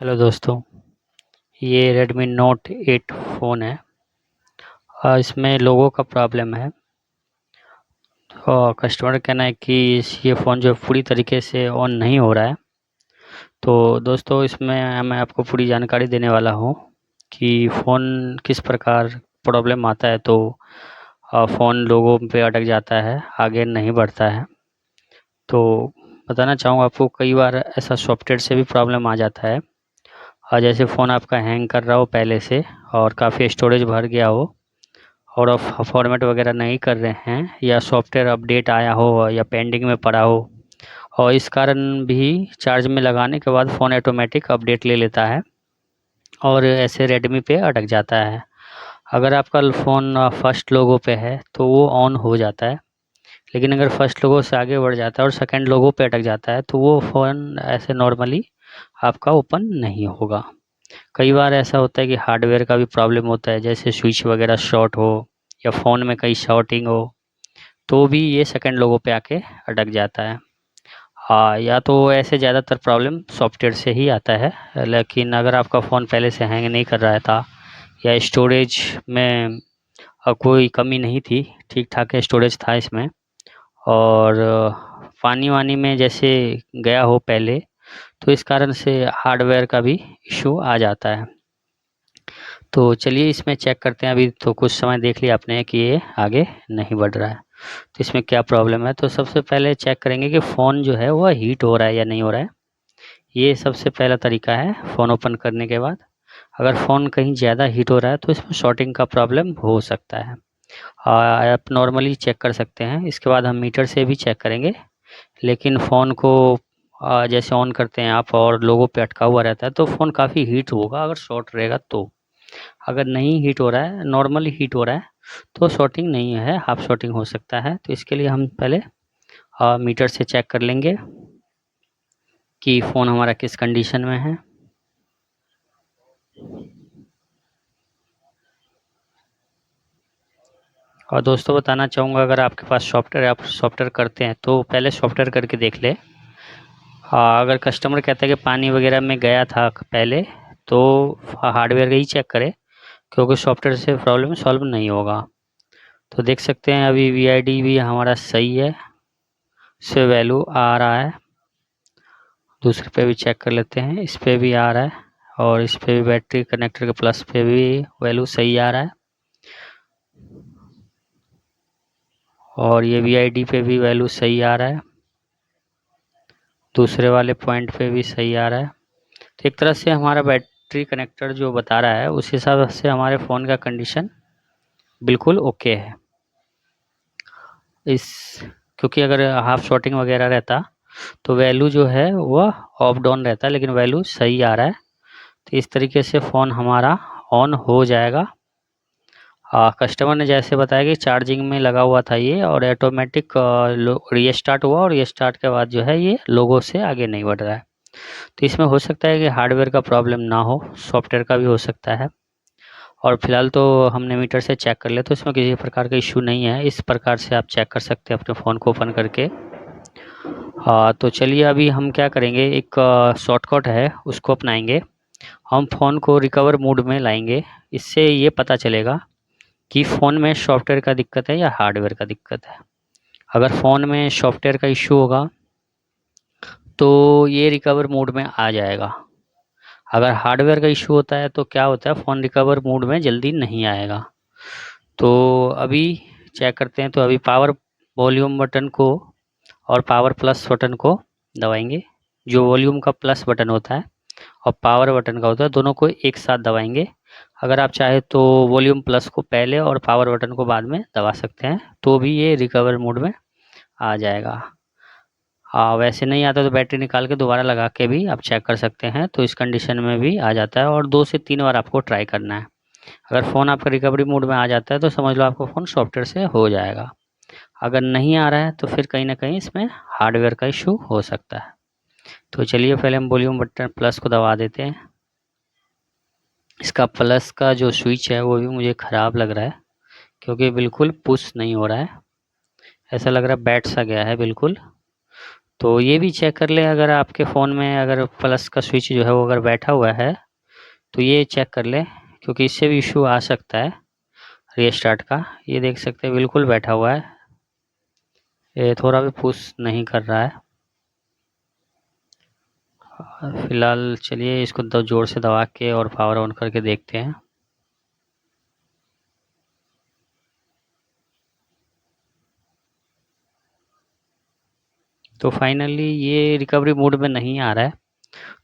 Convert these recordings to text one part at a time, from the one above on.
Hello दोस्तों, ये Redmi Note 8 phone है। इसमें लोगों का प्रॉब्लम है और कस्टमर का कहना है कि ये फ़ोन जो पूरी तरीके से ऑन नहीं हो रहा है। तो दोस्तों, इसमें मैं आपको पूरी जानकारी देने वाला हूँ कि फ़ोन किस प्रकार प्रॉब्लम आता है तो फ़ोन लोगों पे अटक जाता है, आगे नहीं बढ़ता है। तो बताना चाहूँगा आपको, कई बार ऐसा सॉफ्टवेयर से भी प्रॉब्लम आ जाता है। जैसे फ़ोन आपका हैंग कर रहा हो पहले से और काफ़ी स्टोरेज भर गया हो और आप फॉर्मेट वगैरह नहीं कर रहे हैं, या सॉफ्टवेयर अपडेट आया हो या पेंडिंग में पड़ा हो, और इस कारण भी चार्ज में लगाने के बाद फ़ोन ऑटोमेटिक अपडेट ले लेता है और ऐसे रेडमी पे अटक जाता है। अगर आपका फ़ोन फर्स्ट लोगो पे है तो वो ऑन हो जाता है, लेकिन अगर फर्स्ट लोगो से आगे बढ़ जाता है और सेकंड लोगो पे अटक जाता है तो वो फ़ोन ऐसे नॉर्मली आपका ओपन नहीं होगा। कई बार ऐसा होता है कि हार्डवेयर का भी प्रॉब्लम होता है, जैसे स्विच वगैरह शॉर्ट हो या फ़ोन में कहीं शॉर्टिंग हो, तो भी ये सेकंड लोगों पे आके अटक जाता है। हाँ, या तो ऐसे ज़्यादातर प्रॉब्लम सॉफ्टवेयर से ही आता है, लेकिन अगर आपका फ़ोन पहले से हैंग नहीं कर रहा था या स्टोरेज में कोई कमी नहीं थी, ठीक ठाक स्टोरेज था इसमें, और पानी वानी में जैसे गया हो पहले, तो इस कारण से हार्डवेयर का भी इशू आ जाता है। तो चलिए इसमें चेक करते हैं। अभी तो कुछ समय देख लिया आपने कि ये आगे नहीं बढ़ रहा है, तो इसमें क्या प्रॉब्लम है। तो सबसे पहले चेक करेंगे कि फ़ोन जो है वह हीट हो रहा है या नहीं हो रहा है। ये सबसे पहला तरीका है फ़ोन ओपन करने के बाद। अगर फ़ोन कहीं ज़्यादा हीट हो रहा है तो इसमें शॉर्टिंग का प्रॉब्लम हो सकता है। आप नॉर्मली चेक कर सकते हैं। इसके बाद हम मीटर से भी चेक करेंगे, लेकिन फ़ोन को जैसे ऑन करते हैं आप और लोगों पे अटका हुआ रहता है तो फ़ोन काफ़ी हीट होगा अगर शॉर्ट रहेगा तो। अगर नहीं हीट हो रहा है, नॉर्मली हीट हो रहा है, तो शॉर्टिंग नहीं है, हाफ शॉर्टिंग हो सकता है। तो इसके लिए हम पहले मीटर से चेक कर लेंगे कि फ़ोन हमारा किस कंडीशन में है। और दोस्तों, बताना चाहूँगा, अगर आपके पास सॉफ्टवेयर, आप सॉफ्टवेयर करते हैं तो पहले सॉफ्टवेयर करके देख लें। अगर कस्टमर कहता है कि पानी वगैरह में गया था पहले, तो हार्डवेयर का ही चेक करें, क्योंकि सॉफ्टवेयर से प्रॉब्लम सॉल्व नहीं होगा। तो देख सकते हैं अभी VID भी हमारा सही है, इससे वैल्यू आ रहा है। दूसरे पे भी चेक कर लेते हैं, इस पे भी आ रहा है, और इस पे भी बैटरी कनेक्टर के प्लस पे भी वैल्यू सही आ रहा है, और ये VID पे भी वैल्यू सही आ रहा है, दूसरे वाले पॉइंट पे भी सही आ रहा है। तो एक तरह से हमारा बैटरी कनेक्टर जो बता रहा है उस हिसाब से हमारे फ़ोन का कंडीशन बिल्कुल ओके है। इस क्योंकि अगर हाफ शॉर्टिंग वगैरह रहता तो वैल्यू जो है वह ऑफ डाउन रहता, लेकिन वैल्यू सही आ रहा है। तो इस तरीके से फ़ोन हमारा ऑन हो जाएगा। कस्टमर ने जैसे बताया कि चार्जिंग में लगा हुआ था ये, और ऑटोमेटिक रीस्टार्ट हुआ, और रीस्टार्ट के बाद जो है ये लोगो से आगे नहीं बढ़ रहा है। तो इसमें हो सकता है कि हार्डवेयर का प्रॉब्लम ना हो, सॉफ्टवेयर का भी हो सकता है। और फिलहाल तो हमने मीटर से चेक कर लिया, तो इसमें किसी प्रकार का इशू नहीं है। इस प्रकार से आप चेक कर सकते हैं अपने फ़ोन को ओपन करके। तो चलिए अभी हम क्या करेंगे, एक शॉर्टकट है उसको अपनाएंगे। हम फ़ोन को रिकवर मोड में लाएंगे। इससे ये पता चलेगा कि फ़ोन में सॉफ्टवेयर का दिक्कत है या हार्डवेयर का दिक्कत है। अगर फ़ोन में सॉफ्टवेयर का इशू होगा तो ये रिकवर मोड में आ जाएगा। अगर हार्डवेयर का इशू होता है तो क्या होता है, फ़ोन रिकवर मोड में जल्दी नहीं आएगा। तो अभी चेक करते हैं। तो अभी पावर वॉल्यूम बटन को और पावर प्लस बटन को दबाएंगे। जो वॉल्यूम का प्लस बटन होता है और पावर बटन का होता है, दोनों को एक साथ दबाएंगे। अगर आप चाहे तो वॉल्यूम प्लस को पहले और पावर बटन को बाद में दबा सकते हैं, तो भी ये रिकवर मोड में आ जाएगा। हाँ, वैसे नहीं आता तो बैटरी निकाल के दोबारा लगा के भी आप चेक कर सकते हैं, तो इस कंडीशन में भी आ जाता है। और 2 से 3 बार आपको ट्राई करना है। अगर फ़ोन आपका रिकवरी मोड में आ जाता है तो समझ लो आपका फ़ोन सॉफ्टवेयर से हो जाएगा। अगर नहीं आ रहा है तो फिर कहीं न कहीं इसमें हार्डवेयर का इशू हो सकता है। तो चलिए पहले हम वॉल्यूम बटन प्लस को दबा देते हैं। इसका प्लस का जो स्विच है वो भी मुझे ख़राब लग रहा है, क्योंकि बिल्कुल पुश नहीं हो रहा है। ऐसा लग रहा है बैठ सा गया है बिल्कुल। तो ये भी चेक कर लें, अगर आपके फ़ोन में अगर प्लस का स्विच जो है वो अगर बैठा हुआ है तो ये चेक कर लें, क्योंकि इससे भी इशू आ सकता है रीस्टार्ट का। ये देख सकते हैं बिल्कुल बैठा हुआ है, ये थोड़ा भी पुश नहीं कर रहा है। फिलहाल चलिए इसको ज़ोर से दबा के और पावर ऑन करके देखते हैं। तो फाइनली ये रिकवरी मोड में नहीं आ रहा है,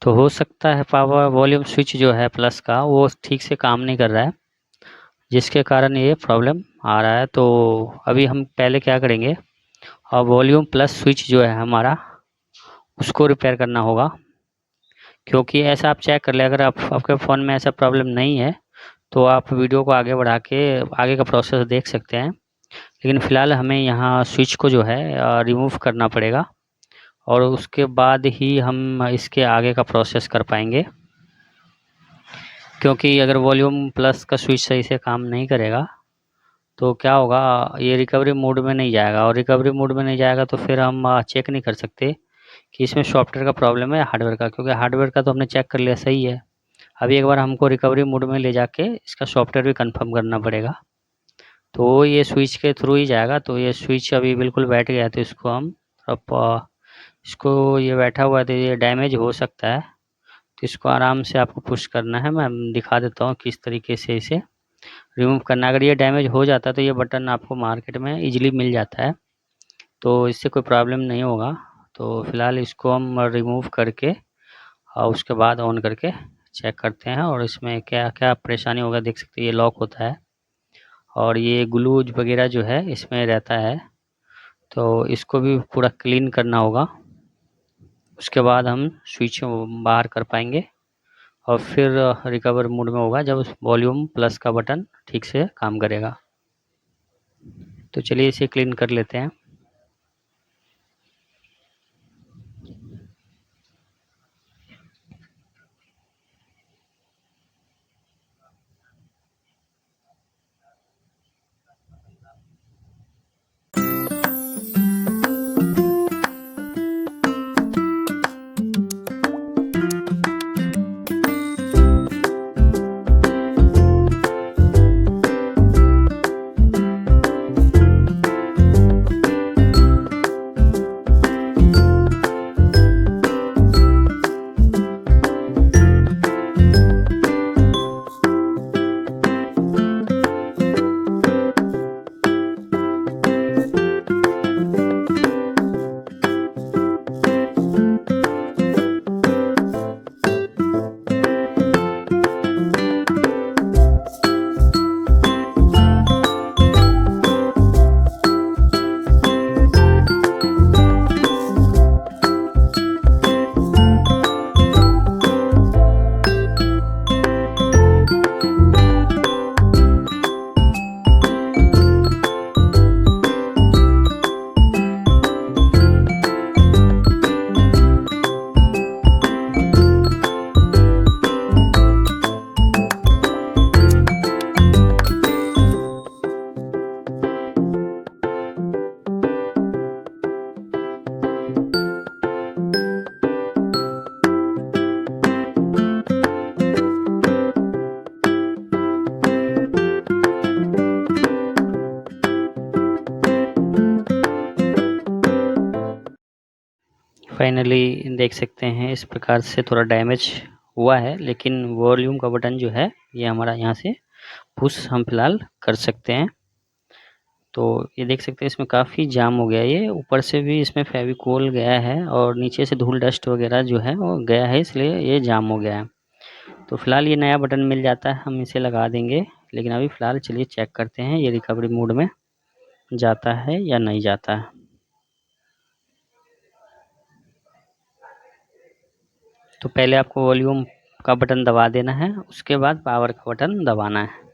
तो हो सकता है पावर वॉल्यूम स्विच जो है प्लस का वो ठीक से काम नहीं कर रहा है, जिसके कारण ये प्रॉब्लम आ रहा है। तो अभी हम पहले क्या करेंगे, और वॉल्यूम प्लस स्विच जो है हमारा उसको रिपेयर करना होगा, क्योंकि ऐसा आप चेक कर ले, अगर आपके फ़ोन में ऐसा प्रॉब्लम नहीं है तो आप वीडियो को आगे बढ़ा के आगे का प्रोसेस देख सकते हैं। लेकिन फ़िलहाल हमें यहाँ स्विच को जो है रिमूव करना पड़ेगा, और उसके बाद ही हम इसके आगे का प्रोसेस कर पाएंगे, क्योंकि अगर वॉल्यूम प्लस का स्विच सही से काम नहीं करेगा तो क्या होगा, ये रिकवरी मोड में नहीं जाएगा, और रिकवरी मोड में नहीं जाएगा तो फिर हम चेक नहीं कर सकते कि इसमें सॉफ्टवेयर का प्रॉब्लम है या हार्डवेयर का, क्योंकि हार्डवेयर का तो हमने चेक कर लिया सही है। अभी एक बार हमको रिकवरी मोड में ले जाके इसका सॉफ्टवेयर भी कंफर्म करना पड़ेगा, तो ये स्विच के थ्रू ही जाएगा। तो ये स्विच अभी बिल्कुल बैठ गया है, तो इसको हम अब इसको, ये बैठा हुआ है तो ये डैमेज हो सकता है, तो इसको आराम से आपको पुश करना है। मैं दिखा देता हूँ किस तरीके से इसे रिमूव करना है। अगर ये डैमेज हो जाता है तो ये बटन आपको मार्केट में ईजिली मिल जाता है, तो इससे कोई प्रॉब्लम नहीं होगा। तो फिलहाल इसको हम रिमूव करके और उसके बाद ऑन करके चेक करते हैं, और इसमें क्या क्या परेशानी होगा देख सकते हैं। ये लॉक होता है और ये ग्लूज वगैरह जो है इसमें रहता है, तो इसको भी पूरा क्लीन करना होगा। उसके बाद हम स्विच बाहर कर पाएंगे, और फिर रिकवर मोड में होगा जब वॉल्यूम प्लस का बटन ठीक से काम करेगा। तो चलिए इसे क्लीन कर लेते हैं। फाइनली देख सकते हैं इस प्रकार से थोड़ा डैमेज हुआ है, लेकिन वॉल्यूम का बटन जो है ये हमारा यहाँ से पुश हम फिलहाल कर सकते हैं। तो ये देख सकते हैं इसमें काफ़ी जाम हो गया है, ये ऊपर से भी इसमें फेविकोल गया है और नीचे से धूल डस्ट वगैरह जो है वो गया है, इसलिए ये जाम हो गया है। तो फिलहाल ये नया बटन मिल जाता है हम इसे लगा देंगे, लेकिन अभी फ़िलहाल चलिए चेक करते हैं ये रिकवरी मोड में जाता है या नहीं जाता है। तो पहले आपको वॉल्यूम का बटन दबा देना है, उसके बाद पावर का बटन दबाना है।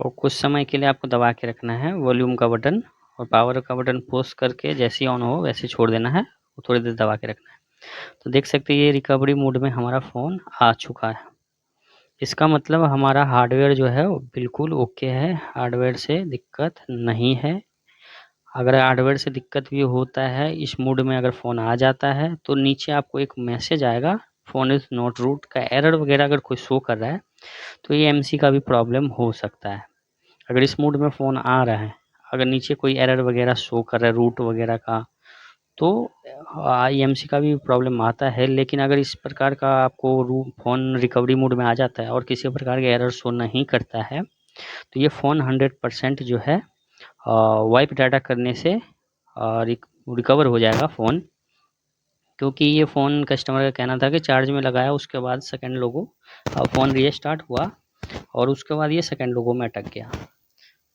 और कुछ समय के लिए आपको दबा के रखना है वॉल्यूम का बटन, और पावर का बटन पुश करके जैसे ही ऑन हो वैसे छोड़ देना है, वो थोड़ी देर दबा के रखना है। तो देख सकते हैं ये रिकवरी मोड में हमारा फ़ोन आ चुका है। इसका मतलब हमारा हार्डवेयर जो है वो बिल्कुल ओके है, हार्डवेयर से दिक्कत नहीं है। अगर हार्डवेयर से दिक्कत भी होता है, इस मोड में अगर फ़ोन आ जाता है तो नीचे आपको एक मैसेज आएगा, फ़ोन इज़ नॉट रूट का एरर वगैरह अगर कोई शो कर रहा है तो ये एमसी का भी प्रॉब्लम हो सकता है। अगर इस मोड में फ़ोन आ रहा है, अगर नीचे कोई एरर वगैरह शो कर रहा है रूट वगैरह का, तो ईएमसी का भी प्रॉब्लम आता है। लेकिन अगर इस प्रकार का आपको फ़ोन रिकवरी मोड में आ जाता है और किसी प्रकार के एरर शो नहीं करता है, तो ये फ़ोन 100% जो है वाइप डाटा करने से रिकवर हो जाएगा फ़ोन। क्योंकि ये फ़ोन कस्टमर का कहना था कि चार्ज में लगाया उसके बाद सेकंड लोगो फ़ोन रीस्टार्ट हुआ और उसके बाद ये सेकंड लोगो में अटक गया।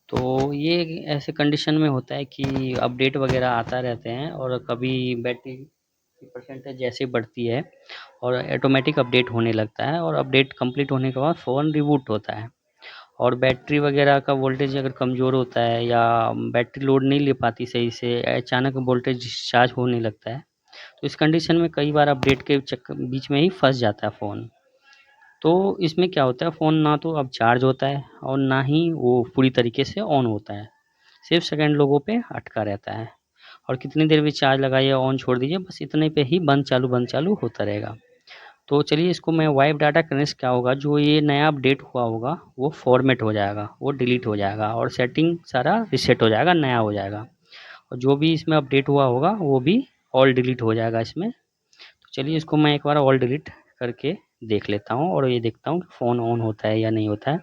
तो ये ऐसे कंडीशन में होता है कि अपडेट वगैरह आता रहते हैं और कभी बैटरी की परसेंटेज जैसे बढ़ती है और ऑटोमेटिक अपडेट होने लगता है और अपडेट कंप्लीट होने के बाद फ़ोन रिबूट होता है और बैटरी वगैरह का वोल्टेज अगर कमज़ोर होता है या बैटरी लोड नहीं ले पाती सही से, अचानक वोल्टेज डिस्चार्ज होने लगता है, तो इस कंडीशन में कई बार अपडेट के बीच में ही फंस जाता है फ़ोन। तो इसमें क्या होता है, फ़ोन ना तो अब चार्ज होता है और ना ही वो पूरी तरीके से ऑन होता है, सिर्फ सेकंड लोगों पे अटका रहता है और कितनी देर भी चार्ज लगाइए ऑन छोड़ दीजिए, बस इतने पे ही बंद चालू होता रहेगा। तो चलिए इसको मैं वाइप डाटा करने से क्या होगा, जो ये नया अपडेट हुआ होगा वो फॉर्मेट हो जाएगा, वो डिलीट हो जाएगा और सेटिंग सारा रीसेट हो जाएगा, नया हो जाएगा और जो भी इसमें अपडेट हुआ होगा वो भी ऑल डिलीट हो जाएगा इसमें। तो चलिए इसको मैं एक बार ऑल डिलीट करके देख लेता हूँ और ये देखता हूँ कि फ़ोन ऑन होता है या नहीं होता है।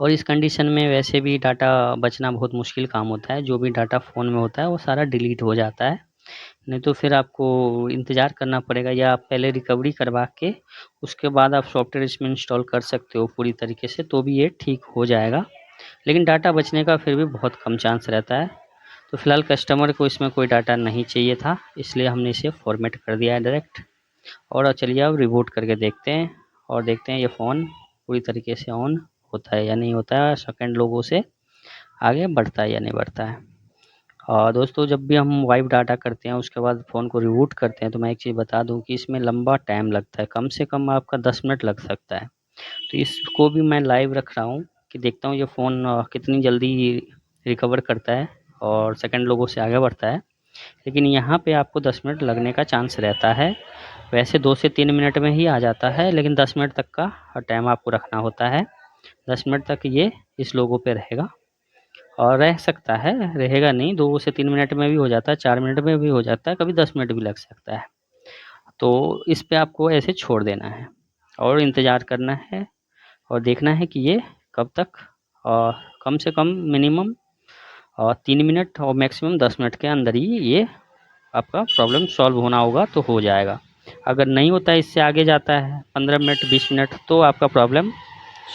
और इस कंडीशन में वैसे भी डाटा बचना बहुत मुश्किल काम होता है, जो भी डाटा फ़ोन में होता है वो सारा डिलीट हो जाता है, नहीं तो फिर आपको इंतज़ार करना पड़ेगा या आप पहले रिकवरी करवा के उसके बाद आप सॉफ्टवेयर इसमें इंस्टॉल कर सकते हो पूरी तरीके से, तो भी ये ठीक हो जाएगा। लेकिन डाटा बचने का फिर भी बहुत कम चांस रहता है। तो फ़िलहाल कस्टमर को इसमें कोई डाटा नहीं चाहिए था, इसलिए हमने इसे फॉर्मेट कर दिया है डायरेक्ट। और चलिए अब रिबूट करके देखते हैं और देखते हैं ये फ़ोन पूरी तरीके से ऑन होता है या नहीं होता है, सेकंड लोगों से आगे बढ़ता है या नहीं बढ़ता है। और दोस्तों जब भी हम वाइप डाटा करते हैं उसके बाद फ़ोन को रिबूट करते हैं तो मैं एक चीज़ बता दूं कि इसमें लंबा टाइम लगता है, कम से कम आपका 10 मिनट लग सकता है। तो इसको भी मैं लाइव रख रहा हूँ कि देखता हूँ ये फ़ोन कितनी जल्दी रिकवर करता है और सेकंड लोगों से आगे बढ़ता है। लेकिन यहाँ पे आपको 10 मिनट लगने का चांस रहता है, वैसे 2 से 3 मिनट में ही आ जाता है, लेकिन 10 मिनट तक का टाइम आपको रखना होता है। 10 मिनट तक ये इस लोगों पे रहेगा और रह सकता है, रहेगा नहीं, 2 से 3 मिनट में भी हो जाता है, 4 मिनट में भी हो जाता है, कभी 10 मिनट भी लग सकता है। तो इस पे आपको ऐसे छोड़ देना है और इंतज़ार करना है और देखना है कि ये कब तक कम से कम मिनिमम 3 मिनट और मैक्सिमम 10 मिनट के अंदर ही ये आपका प्रॉब्लम सॉल्व होना होगा तो हो जाएगा। अगर नहीं होता है, इससे आगे जाता है 15 मिनट 20 मिनट, तो आपका प्रॉब्लम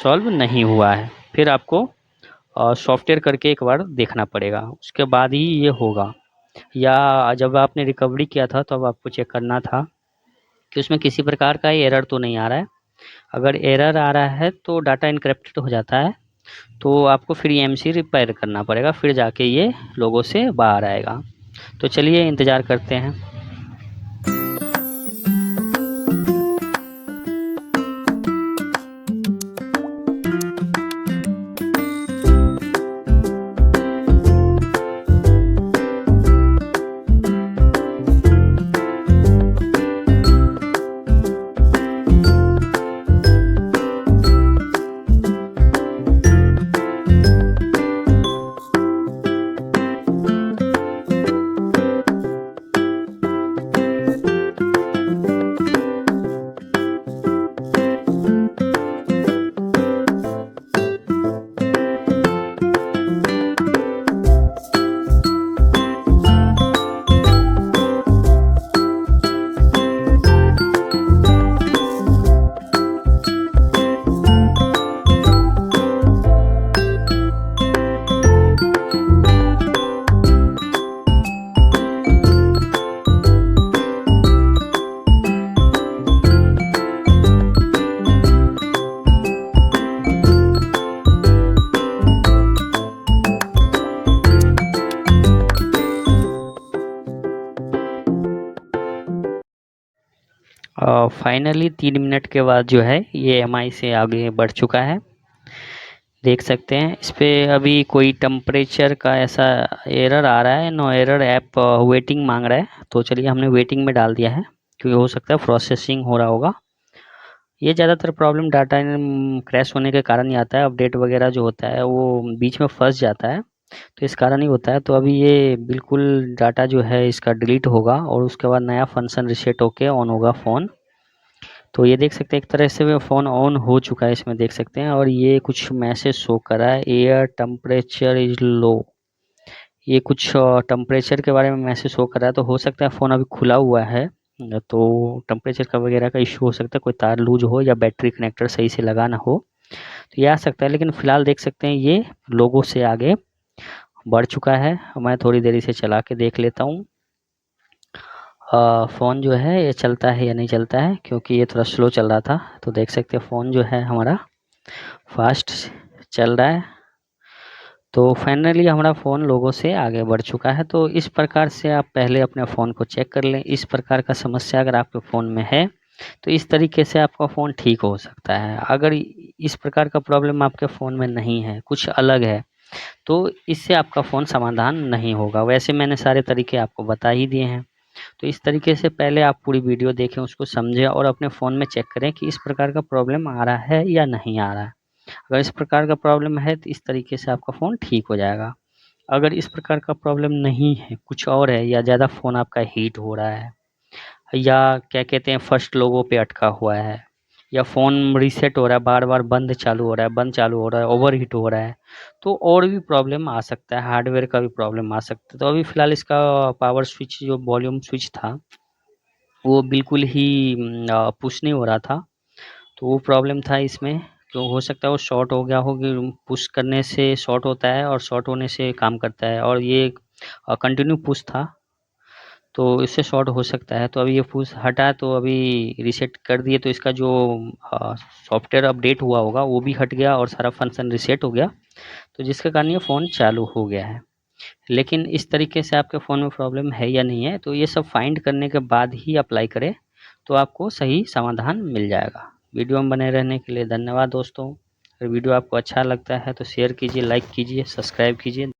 सॉल्व नहीं हुआ है, फिर आपको सॉफ्टवेयर करके एक बार देखना पड़ेगा, उसके बाद ही ये होगा। या जब आपने रिकवरी किया था तब आपको चेक करना था कि उसमें किसी प्रकार का एरर तो नहीं आ रहा है। अगर एरर आ रहा है तो डाटा इनक्रिप्टेड हो जाता है, तो आपको फिर ईएमसी रिपेयर करना पड़ेगा, फिर जाके ये लोगों से बाहर आएगा। तो चलिए इंतज़ार करते हैं। फाइनली 3 मिनट के बाद जो है ये MI से आगे बढ़ चुका है, देख सकते हैं। इस पर अभी कोई टेम्परेचर का ऐसा एरर आ रहा है, नो एरर, ऐप वेटिंग मांग रहा है। तो चलिए हमने वेटिंग में डाल दिया है, क्योंकि हो सकता है प्रोसेसिंग हो रहा होगा। ये ज़्यादातर प्रॉब्लम डाटा क्रैश होने के कारण ही आता है। अपडेट वगैरह जो होता है वो बीच में फंस जाता है, तो इस कारण ही होता है। तो अभी ये बिल्कुल डाटा जो है इसका डिलीट होगा और उसके बाद नया फंक्शन रीसेट होके ऑन होगा फ़ोन। तो ये देख सकते हैं एक तरह से वो फ़ोन ऑन हो चुका है, इसमें देख सकते हैं। और ये कुछ मैसेज शो कर रहा है, एयर टेम्परेचर इज़ लो। ये कुछ टेम्परेचर के बारे में मैसेज शो कर रहा है। तो हो सकता है फ़ोन अभी खुला हुआ है, तो टेम्परेचर का वगैरह का इशू हो सकता है, कोई तार लूज हो या बैटरी कनेक्टर सही से लगा ना हो, तो ये आ सकता है। लेकिन फ़िलहाल देख सकते हैं ये लोगों से आगे बढ़ चुका है। मैं थोड़ी देरी से चला के देख लेता हूँ फ़ोन जो है ये चलता है या नहीं चलता है, क्योंकि ये थोड़ा स्लो चल रहा था। तो देख सकते हैं फ़ोन जो है हमारा फास्ट चल रहा है। तो फाइनली हमारा फ़ोन लोगों से आगे बढ़ चुका है। तो इस प्रकार से आप पहले अपने फ़ोन को चेक कर लें। इस प्रकार का समस्या अगर आपके फ़ोन में है तो इस तरीके से आपका फ़ोन ठीक हो सकता है। अगर इस प्रकार का प्रॉब्लम आपके फ़ोन में नहीं है, कुछ अलग है, तो इससे आपका फ़ोन समाधान नहीं होगा। वैसे मैंने सारे तरीके आपको बता ही दिए हैं। तो इस तरीके से पहले आप पूरी वीडियो देखें, उसको समझें और अपने फ़ोन में चेक करें कि इस प्रकार का प्रॉब्लम आ रहा है या नहीं आ रहा है। अगर इस प्रकार का प्रॉब्लम है तो इस तरीके से आपका फ़ोन ठीक हो जाएगा। अगर इस प्रकार का प्रॉब्लम नहीं है, कुछ और है, या ज़्यादा फ़ोन आपका हीट हो रहा है, या क्या कहते हैं फर्स्ट लोगों पे अटका हुआ है, या फ़ोन रीसेट हो रहा है, बार-बार बंद चालू हो रहा है, बंद चालू हो रहा है, ओवरहीट हो रहा है, तो और भी प्रॉब्लम आ सकता है, हार्डवेयर का भी प्रॉब्लम आ सकता है। तो अभी फ़िलहाल इसका पावर स्विच जो वॉल्यूम स्विच था, वो बिल्कुल ही पुश नहीं हो रहा था। तो वो प्रॉब्लम था इसमें। तो हो सकता है वो शॉर्ट हो गया हो, कि पुश करने से शॉर्ट होता है और शॉर्ट होने से काम करता है, और ये कंटिन्यू पुश था, तो इससे शॉर्ट हो सकता है। तो अभी ये पुश हटा, तो अभी रीसेट कर दिए, तो इसका जो सॉफ्टवेयर अपडेट हुआ होगा वो भी हट गया और सारा फंक्शन रीसेट हो गया, तो जिसके कारण ये फ़ोन चालू हो गया है। लेकिन इस तरीके से आपके फ़ोन में प्रॉब्लम है या नहीं है, तो ये सब फाइंड करने के बाद ही अप्लाई करें, तो आपको सही समाधान मिल जाएगा। वीडियो में बने रहने के लिए धन्यवाद दोस्तों। अगर वीडियो आपको अच्छा लगता है तो शेयर कीजिए, लाइक कीजिए, सब्सक्राइब कीजिए।